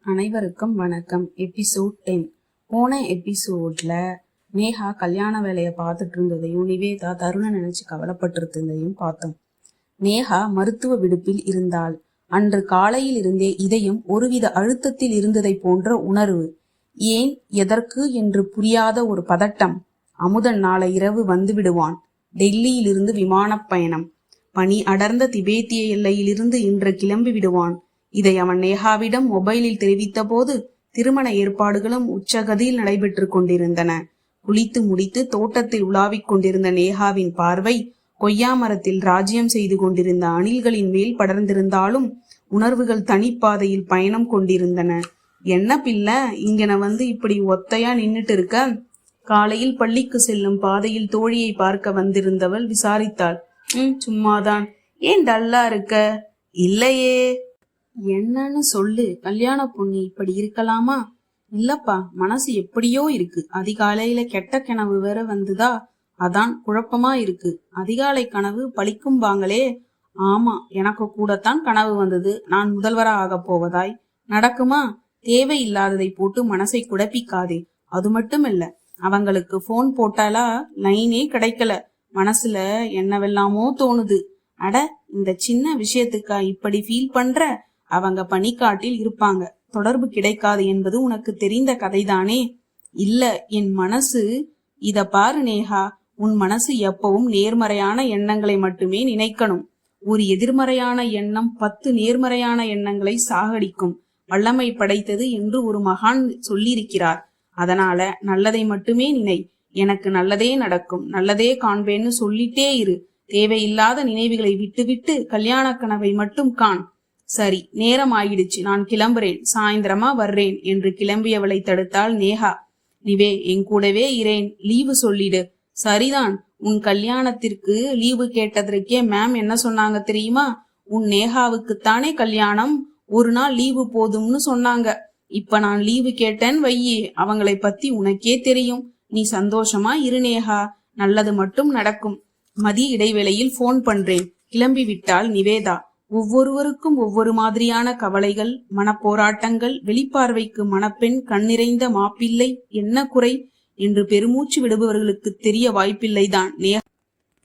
அனைவருக்கும் வணக்கம். எபிசோட் 10. போன எபிசோட்ல நேஹா கல்யாண வேலையை பார்த்துட்டு இருந்ததையும் நிவேதா தருணை நினைச்சு கவலைப்பட்டு இருந்ததையும் பார்த்தோம். நேஹா மருத்துவ விடுப்பில் இருந்தாள். அன்று காலையில் இருந்தே இதயம் ஒருவித அழுத்தத்தில் இருந்ததை போன்ற உணர்வு. ஏன் எதற்கு என்று புரியாத ஒரு பதட்டம். அமுதன் நாளை இரவு வந்து விடுவான். டெல்லியிலிருந்து விமான பயணம். பனி அடர்ந்த திபேத்திய எல்லையிலிருந்து இன்று கிளம்பி விடுவான். இதை அவன் நேஹாவிடம் மொபைலில் தெரிவித்த போது திருமண ஏற்பாடுகளும் உச்சகதியில் நடைபெற்று கொண்டிருந்தன. குளித்து முடித்து தோட்டத்தில் உலாவிக் கொண்டிருந்த நேஹாவின் பார்வை கொய்யா மரத்தில் ராஜ்யம் செய்து கொண்டிருந்த அணில்களின் மேல் படர்ந்திருந்தாலும் உணர்வுகள் தனிப்பாதையில் பயணம் கொண்டிருந்தன. என்ன பிள்ளை, இங்கன வந்து இப்படி ஒத்தையா நின்னுட்டு இருக்க? காலையில் பள்ளிக்கு செல்லும் பாதையில் தோழியை பார்க்க வந்திருந்தவள் விசாரித்தாள். சும்மாதான். ஏன் டல்லா இருக்க? இல்லையே. என்னன்னு சொல்லு. கல்யாண பொண்ணு இப்படி இருக்கலாமா? இல்லப்பா, மனசு எப்படியோ இருக்கு. அதிகாலையில கெட்ட கனவு வேற வந்துதா, அதான் குழப்பமா இருக்கு. அதிகாலை கனவு பழிக்கும்பாங்களே. ஆமா, எனக்கு கூடத்தான் கனவு வந்தது. நான் முதல்வரா ஆக போவதாய். நடக்குமா? தேவையில்லாததை போட்டு மனசை குழப்பிக்காதே. அது மட்டும் இல்ல, அவங்களுக்கு போன் போட்டாலா லைனே கிடைக்கல. மனசுல என்னவெல்லாமோ தோணுது. அட, இந்த சின்ன விஷயத்துக்கா இப்படி ஃபீல் பண்ற? அவங்க பனிக்காட்டில் இருப்பாங்க, தொடர்பு கிடைக்காது என்பது உனக்கு தெரிந்த கதைதானே. இல்ல, என் மனசு. இத பாரு நேஹா, உன் மனசு எப்பவும் நேர்மறையான எண்ணங்களை மட்டுமே நினைக்கணும். ஒரு எதிர்மறையான எண்ணம் 10 நேர்மறையான எண்ணங்களை சாகடிக்கும் வல்லமை படைத்தது என்று ஒரு மகான் சொல்லியிருக்கிறார். அதனால நல்லதை மட்டுமே நினை. எனக்கு நல்லதே நடக்கும், நல்லதே காண்பேன்னு சொல்லிட்டே இரு. தேவையில்லாத நினைவுகளை விட்டுவிட்டு கல்யாண கனவை மட்டும் காண். சரி, நேரம் ஆயிடுச்சு, நான் கிளம்புறேன், சாயந்தரமா வர்றேன் என்று கிளம்பியவளை தடுத்தாள் நேஹா. நிவே, என் கூடவே இரேன், லீவு சொல்லிடு. சரிதான், உன் கல்யாணத்திற்கு லீவு கேட்டதற்கே மேம் என்ன சொன்னாங்க தெரியுமா? உன் நேஹாவுக்குத்தானே கல்யாணம், ஒரு நாள் லீவு போதும்னு சொன்னாங்க. இப்ப நான் லீவு கேட்டேன்னு வையே, அவங்களை பத்தி உனக்கே தெரியும். நீ சந்தோஷமா இரு நேஹா, நல்லது மட்டும் நடக்கும். மதிய இடைவேளையில் போன் பண்றேன். கிளம்பி விட்டாள் நிவேதா. ஒவ்வொருவருக்கும் ஒவ்வொரு மாதிரியான கவலைகள், மனப்போராட்டங்கள். வெளிப்பார்வைக்கு மணப்பெண், கண்ணிறைந்த மாப்பிள்ளை, என்ன குறை என்று பெருமூச்சு விடுபவர்களுக்கு தெரிய வாய்ப்பில்லைதான்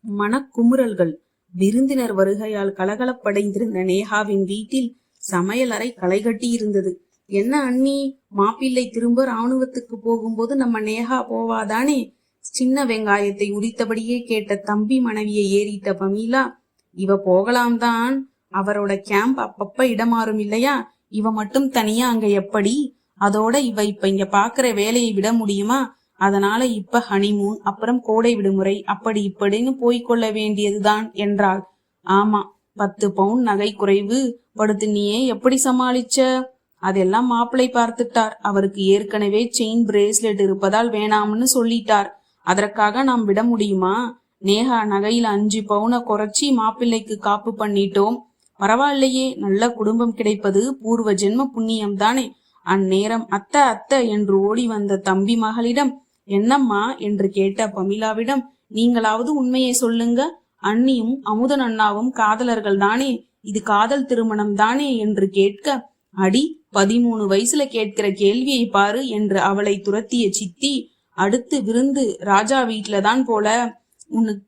மனக்குமுறல்கள். விருந்தினர் வருகையால் கலகலப்படைந்திருந்த நேஹாவின் வீட்டில் சமையல் அறை களை கட்டி இருந்தது. என்ன அண்ணி, மாப்பிள்ளை திரும்ப ராணுவத்துக்கு போகும்போது நம்ம நேஹா போவாதானே? சின்ன வெங்காயத்தை உரித்தபடியே கேட்ட தம்பி மனைவியை ஏறிட்ட பமீலா. இவ போகலாம் தான், அவரோட கேம்ப் அப்பப்ப இடமாறும் இல்லையா? இவ மட்டும் தனியா அங்க எப்படி? அதோட இவ இப்ப இங்க பாக்குற வேலையை விட முடியுமா? அதனால இப்ப ஹனிமூன், அப்புறம் கோடை விடுமுறை, அப்படி இப்படின்னு போய்கொள்ள வேண்டியதுதான் என்றாள். ஆமா, 10 பவுன் நகை குறைவு படுத்து நீயே எப்படி சமாளிச்ச? அதெல்லாம் மாப்பிள்ளை பார்த்துட்டார். அவருக்கு ஏற்கனவே செயின் பிரேஸ்லெட் இருப்பதால் வேணாம்னு சொல்லிட்டார். அதற்காக நாம் விட முடியுமா? நேஹா நகையில 5 பவுனை குறைச்சி மாப்பிள்ளைக்கு காப்பு பண்ணிட்டோம். பரவாயில்லையே, நல்ல குடும்பம் கிடைப்பது பூர்வ ஜென்ம புண்ணியம் தானே. அந்நேரம் அத்தை அத்தை என்று ஓடி வந்த தம்பி மகளிடம் என்னம்மா என்று கேட்ட பமிலாவிடம், நீங்களாவது உண்மையை சொல்லுங்க. அண்ணியும் அமுதன் அண்ணாவும் காதலர்கள் தானே, இது காதல் திருமணம் தானே என்று கேட்க, அடி 13 வயசுல கேட்கிற கேள்வியை பாரு என்று அவளை துரத்திய சித்தி, அடுத்து விருந்து ராஜா வீட்டுலதான் போல.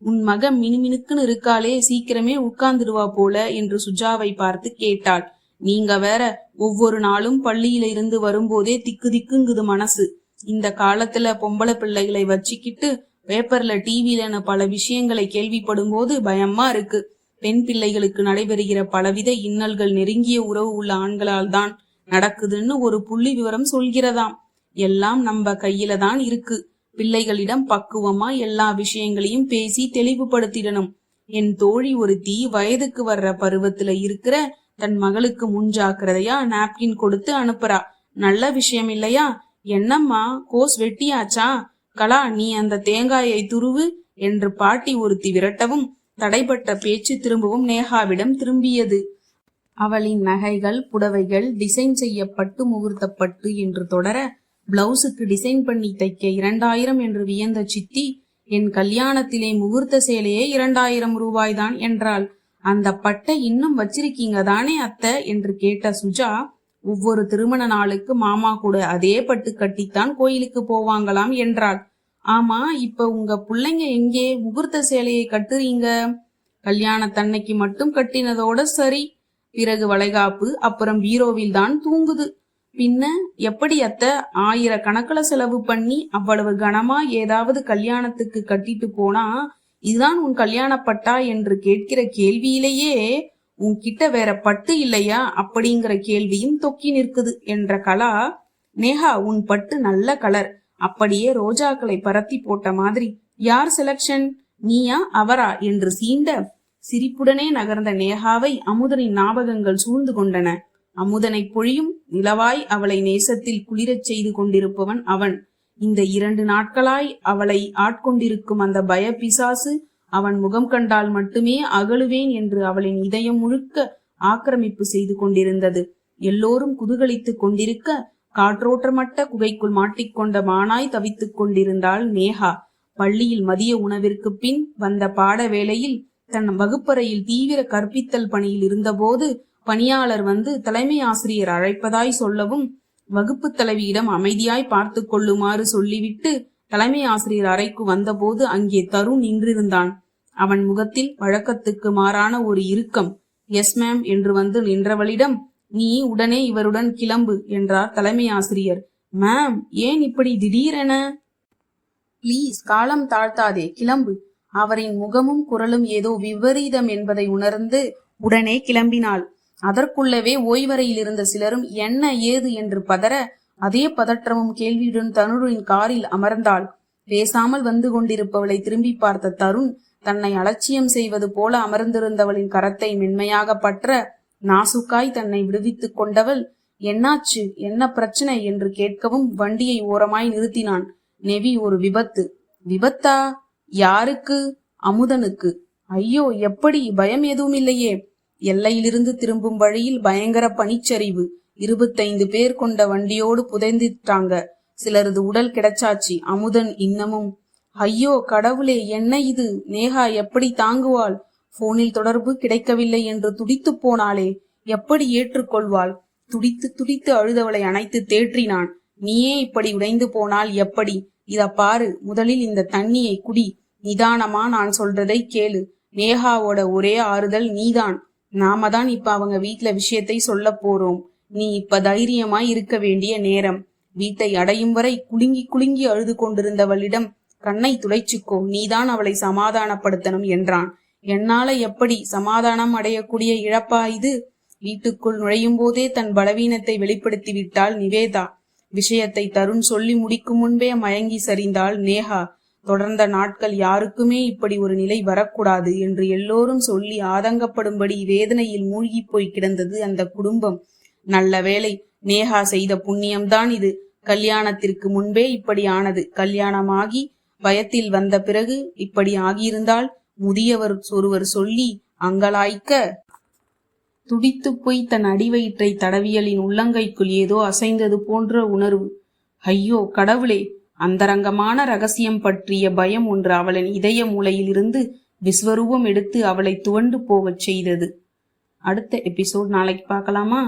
உன் மக மினுமினுக்குன்னு இருக்காளே, சீக்கிரமே உட்கார்ந்துடுவா போல என்று சுஜாவை பார்த்து கேட்டாள். நீங்க வேற, ஒவ்வொரு நாளும் பள்ளியில இருந்து வரும்போதே திக்கு திக்குங்குது மனசு. இந்த காலத்துல பொம்பளை பிள்ளைகளை வச்சுக்கிட்டு பேப்பர்ல டிவிலன்னு பல விஷயங்களை கேள்விப்படும் போது பயமா இருக்கு. பெண் பிள்ளைகளுக்கு நடைபெறுகிற பலவித இன்னல்கள் நெருங்கிய உறவு உள்ள ஆண்களால் தான் நடக்குதுன்னு ஒரு புள்ளி விவரம் சொல்கிறதாம். எல்லாம் நம்ம கையில தான் இருக்கு. பிள்ளைகளிடம் பக்குவமா எல்லா விஷயங்களையும் பேசி தெளிவுபடுத்திடணும். என் தோழி ஒருத்தி வயதுக்கு வர்ற பருவத்துல இருக்கிற தன் மகளுக்கு முன்ஜாக்கிரதையா நாப்கின் கொடுத்து அனுப்புறா. நல்ல விஷயம் இல்லையா? என்னம்மா, கோஸ் வெட்டியாச்சா? கலா, நீ அந்த தேங்காயை துருவு என்று பாட்டி ஒருத்தி விரட்டவும் தடைபட்ட பேச்சு திரும்பவும் நேஹாவிடம் திரும்பியது. அவளின் நகைகள், புடவைகள் டிசைன் செய்யப்பட்டு முகூர்த்தப்பட்டு என்று தொடர, பிளவுஸுக்கு டிசைன் பண்ணி தைக்க 2000 என்று வியந்த சித்தி, என் கல்யாணத்திலே முகூர்த்த சேலையே 2000 ரூபாய்தான் என்றாள். அந்த பட்டை இன்னும் வச்சிருக்கீங்க தானே அத்தை என்று கேட்ட சுஜா, ஒவ்வொரு திருமண நாளுக்கு மாமா கூட அதே பட்டு கட்டித்தான் கோயிலுக்கு போவாங்களாம் என்றாள். ஆமா, இப்ப உங்க பிள்ளைங்க எங்கே முகூர்த்த சேலையை கட்டுறீங்க? கல்யாணத்தன்னைக்கு மட்டும் கட்டினதோட சரி, பிறகு வளைகாப்பு, அப்புறம் பீரோவில் தான் தூங்குது. பின்ன எப்படி அத்தை, 1000 கணக்குல செலவு பண்ணி அவ்வளவு கனமா ஏதாவது கல்யாணத்துக்கு கட்டிட்டு போனா இதுதான் உன் கல்யாணப்பட்டா என்று கேட்கிற கேள்வியிலேயே உன்கிட்ட வேற பட்டு இல்லையா அப்படிங்கிற கேள்வியும் தொக்கி நிற்குது என்ற கலா. நேஹா, உன் பட்டு நல்ல கலர், அப்படியே ரோஜாக்களை பரத்தி போட்ட மாதிரி. யார் செலக்ஷன், நீயா அவரா என்று சீண்ட சிரிப்புடனே நகர்ந்த நேஹாவை அமுதனின் ஞாபகங்கள் சூழ்ந்து கொண்டன. அமுதனை பொழியும் நிலவாய் அவளை நேசத்தில் குளிரச் செய்து கொண்டிருப்பவன் அவன். இந்த 2 நாட்களாய் அவளை ஆட்கொண்டிருக்கும் அந்த பய பிசாசு அவன் முகம் கண்டால் மட்டுமே அகலுவேன் என்று அவளின் இதயம் முழுக்க ஆக்கிரமிப்பு செய்து கொண்டிருந்தது. எல்லோரும் குதூகலித்துக் கொண்டிருக்க காற்றோட்டமட்ட குகைக்குள் மாட்டிக்கொண்ட மானாய் தவித்துக் கொண்டிருந்தாள் நேஹா. பள்ளியில் மதிய உணவிற்கு பின் வந்த பாட வேளையில் தன் வகுப்பறையில் தீவிர கற்பித்தல் பணியில் இருந்தபோது பணியாளர் வந்து தலைமை ஆசிரியர் அழைப்பதாய் சொல்லவும் வகுப்பு தலைவியிடம் அமைதியாய் பார்த்து கொள்ளுமாறு சொல்லிவிட்டு தலைமை ஆசிரியர் அறைக்கு வந்தபோது அங்கே தருண் நின்றிருந்தான். அவன் முகத்தில் வழக்கத்துக்கு மாறான ஒரு இறுக்கம். எஸ் மேம் என்று வந்து நின்றவளிடம், நீ உடனே இவருடன் கிளம்பு என்றார் தலைமை ஆசிரியர். மேம், ஏன் இப்படி திடீரென? ப்ளீஸ், காலம் தாழ்த்தாதே, கிளம்பு. அவரின் முகமும் குரலும் ஏதோ விபரீதம் என்பதை உணர்ந்து உடனே கிளம்பினாள். அதற்குள்ளவே ஓய்வறையில் இருந்த சிலரும் என்ன ஏது என்று பதற, அதே பதற்றமும் கேள்வியுடன் தருணின் காரில் அமர்ந்தாள். பேசாமல் வந்து கொண்டிருப்பவளை திரும்பி பார்த்த தருண் தன்னை அலட்சியம் செய்வது போல அமர்ந்திருந்தவளின் கரத்தை மென்மையாக பற்ற நாசுக்காய் தன்னை விடுவித்துக் கொண்டவள், என்னாச்சு, என்ன பிரச்சனை என்று கேட்கவும் வண்டியை ஓரமாய் நிறுத்தினான். நெவி, ஒரு விபத்து. விபத்தா? யாருக்கு? அமுதனுக்கு. ஐயோ, எப்படி? பயம் எதுவும் இல்லையே? எல்லையிலிருந்து திரும்பும் வழியில் பயங்கர பனிச்சரிவு. 25 பேர் கொண்ட வண்டியோடு புதைந்துட்டாங்க. சிலரது உடல் கிடைச்சாச்சு. அமுதன் இன்னமும். ஐயோ கடவுளே, என்ன இது? நேஹா எப்படி தாங்குவாள்? போனில் தொடர்பு கிடைக்கவில்லை என்று துடித்து போனாளே, எப்படி ஏற்றுக்கொள்வாள்? துடித்து துடித்து அழுதவளை அணைத்து தேற்றினான். நீயே இப்படி உடைந்து போனால் எப்படி? இத பாரு, முதலில் இந்த தண்ணியை குடி. நிதானமா நான் சொல்றதை கேளு. நேஹாவோட ஒரே ஆறுதல் நீதான். நாம தான் இப்ப அவங்க வீட்டுல விஷயத்தை சொல்ல போறோம். நீ இப்ப தைரியமாய் இருக்க வேண்டிய நேரம். வீட்டை அடையும் வரை குலுங்கி குலுங்கி அழுது கொண்டிருந்தவளிடம், கண்ணை துடைச்சுக்கோ, நீதான் அவளை சமாதானப்படுத்தணும் என்றான். என்னால எப்படி சமாதானம் அடையக்கூடிய இழப்பா இது? வீட்டுக்குள் நுழையும் போதே தன் பலவீனத்தை வெளிப்படுத்தி விட்டாள் நிவேதா. விஷயத்தை தருண் சொல்லி முடிக்கும் முன்பே மயங்கி சரிந்தாள் நேஹா. தொடர்ந்த நாட்கள் யாருக்குமே இப்படி ஒரு நிலை வரக்கூடாது என்று எல்லோரும் சொல்லி ஆதங்கப்படும்படி வேதனையில் மூழ்கி போய் கிடந்தது அந்த குடும்பம். நல்ல வேளை, நேஹா செய்த புண்ணியம்தான் இது. கல்யாணத்திற்கு முன்பே இப்படி ஆனது. கல்யாணமாகி பயத்தில் வந்த பிறகு இப்படி ஆகியிருந்தால் முதியவர் ஒருவர் சொல்லி அங்கலாய்க்க துடித்து போய் தன் அடிவயிற்றை தடவியலின் உள்ளங்கைக்குள் ஏதோ அசைந்தது போன்ற உணர்வு. ஐயோ கடவுளே! அந்தரங்கமான ரகசியம் பற்றிய பயம் ஒன்று அவளின் இதய மூலையில் இருந்து விஸ்வரூபம் எடுத்து அவளை துவண்டு போகச் செய்தது. அடுத்த எபிசோட் நாளைக்கு பார்க்கலாமா?